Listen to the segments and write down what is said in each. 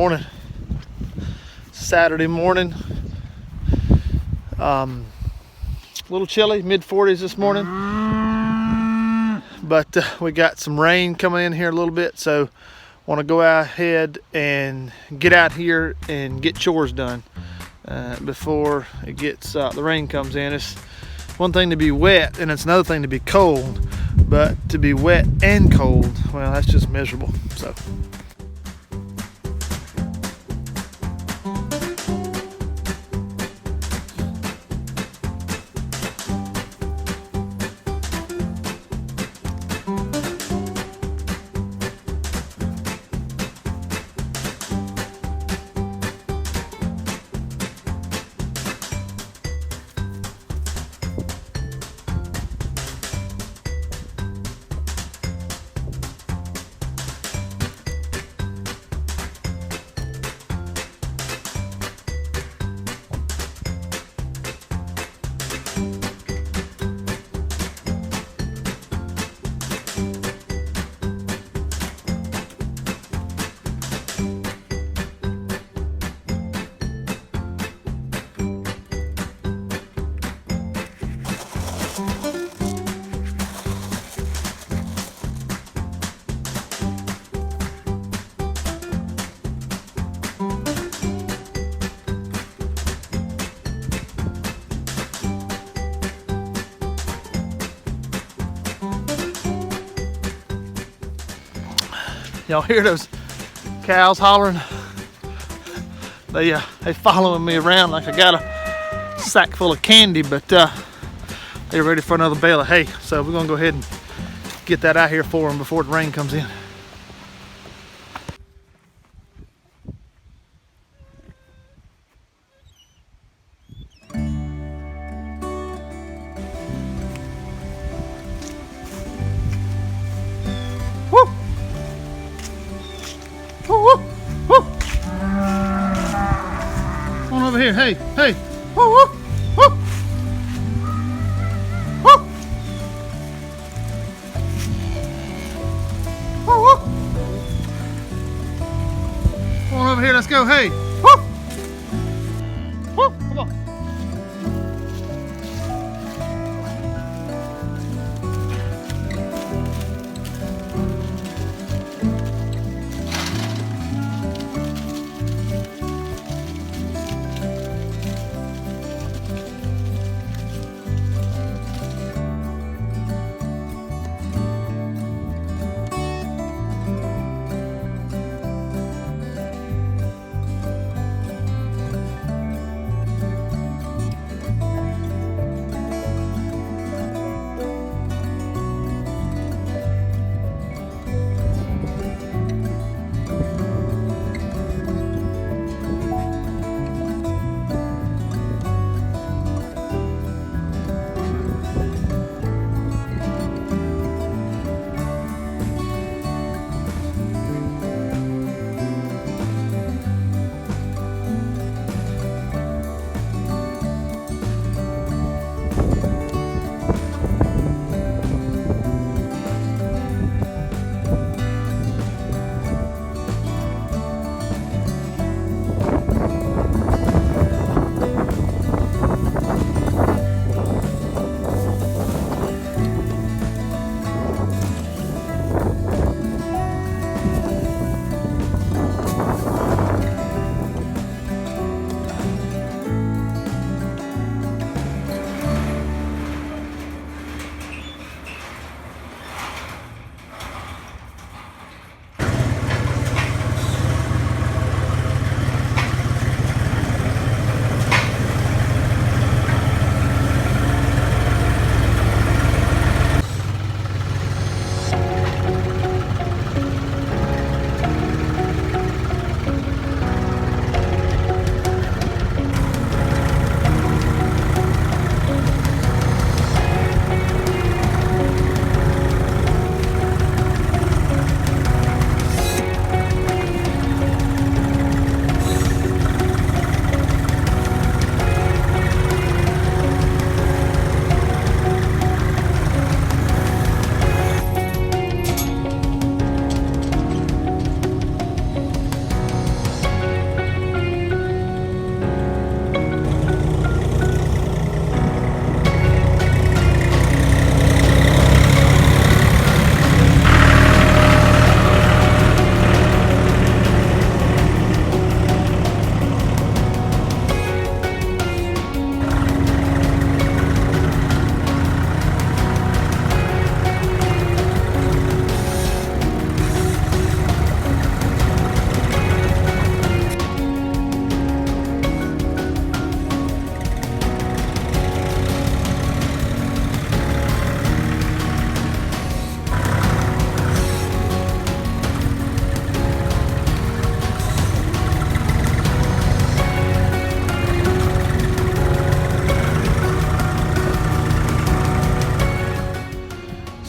morning. Saturday morning. A little chilly, mid-40s this morning. But we got some rain coming in here a little bit, so want to go ahead and get out here and get chores done before it gets the rain comes in. It's one thing to be wet and it's another thing to be cold, but to be wet and cold, well, that's just miserable. So y'all hear those cows hollering? They following me around like I got a sack full of candy, but they're ready for another bale of hay. So we're gonna go ahead and get that out here for them before the rain comes in. Woo! Woo, woo, woo. Come on over here, hey, hey. Woo, woo, woo. Woo. Woo, woo. Come on over here, let's go, hey. Woo. Woo, come on.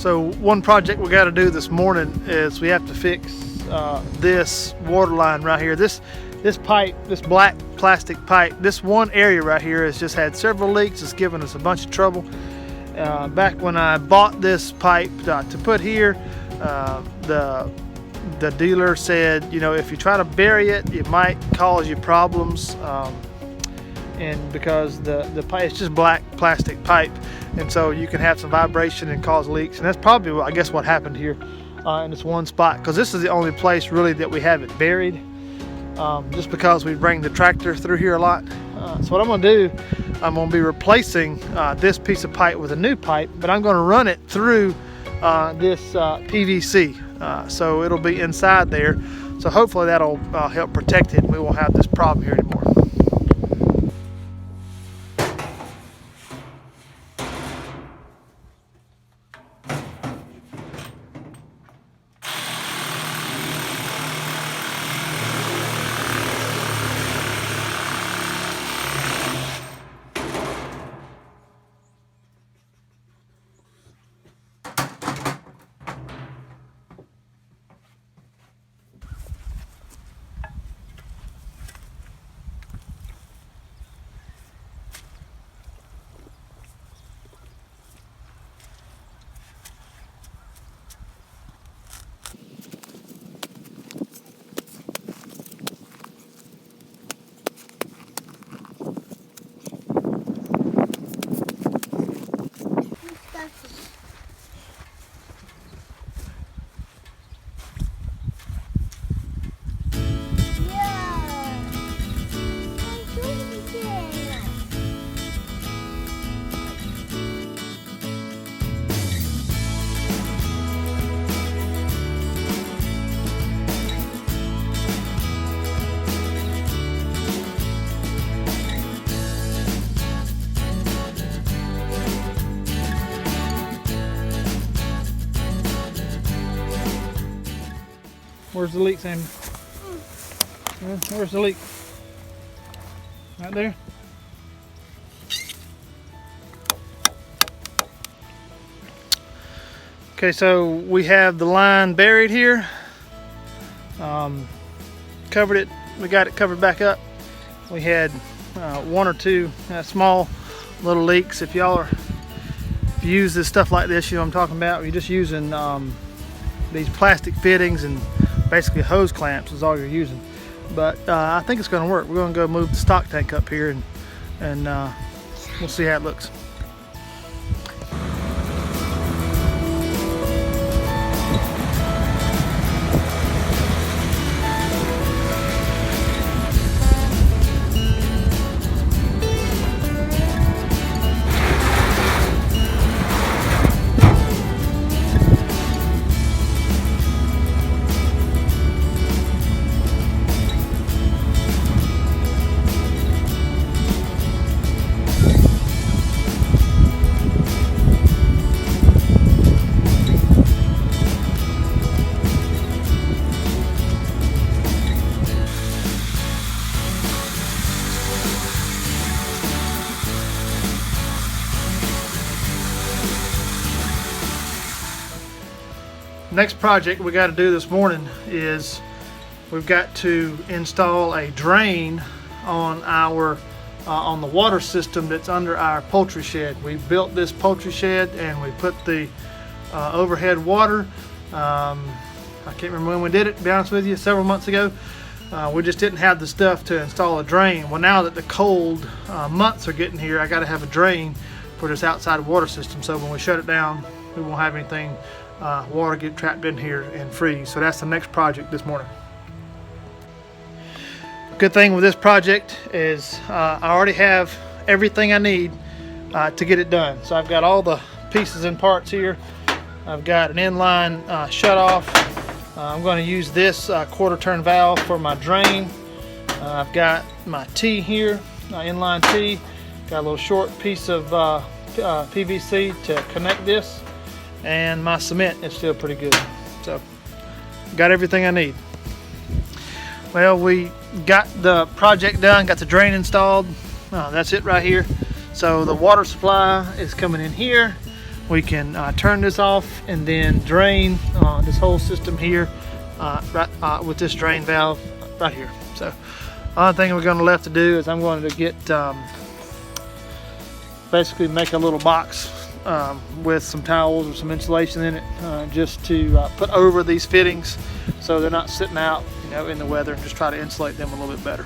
So one project we got to do this morning is we have to fix this water line right here. This pipe, this black plastic pipe, this one area right here has just had several leaks. It's given us a bunch of trouble. Back when I bought this pipe to put here, the dealer said, you know, if you try to bury it, it might cause you problems. And because the pipe, it's just black plastic pipe, and so you can have some vibration and cause leaks. And that's probably, I guess, what happened here in this one spot, because this is the only place really that we have it buried, just because we bring the tractor through here a lot. So what I'm going to do, I'm going to be replacing this piece of pipe with a new pipe, but I'm going to run it through this PVC, so it'll be inside there. So hopefully that'll help protect it, and we won't have this problem here anymore. Where's the leak, Sammy? Where's the leak? Right there? Okay, so we have the line buried here. Covered it. We got it covered back up. We had one or two small little leaks. If you use this stuff like this, you know what I'm talking about. You're just using these plastic fittings and basically hose clamps is all you're using. But I think it's going to work. We're going to go move the stock tank up here, and we'll see how it looks. Next project we got to do this morning is we've got to install a drain on our on the water system that's under our poultry shed. We built this poultry shed and we put the overhead water. I can't remember when we did it, to be honest with you, several months ago. We just didn't have the stuff to install a drain. Well, now that the cold months are getting here, I got to have a drain for this outside water system, so when we shut it down we won't have anything water get trapped in here and freeze. So that's the next project this morning. Good thing with this project is I already have everything I need to get it done. So I've got all the pieces and parts here. I've got an inline shutoff. I'm going to use this quarter turn valve for my drain. I've got my T here, inline T. Got a little short piece of PVC to connect this, and my cement is still pretty good. So got everything I need. Well, we got the project done, got the drain installed. That's it right here. So the water supply is coming in here. we can turn this off and then drain this whole system here with this drain valve right here. So other thing we're going to left to do is I'm going to get basically make a little box with some towels or some insulation in it, just to put over these fittings so they're not sitting out, you know, in the weather, and just try to insulate them a little bit better.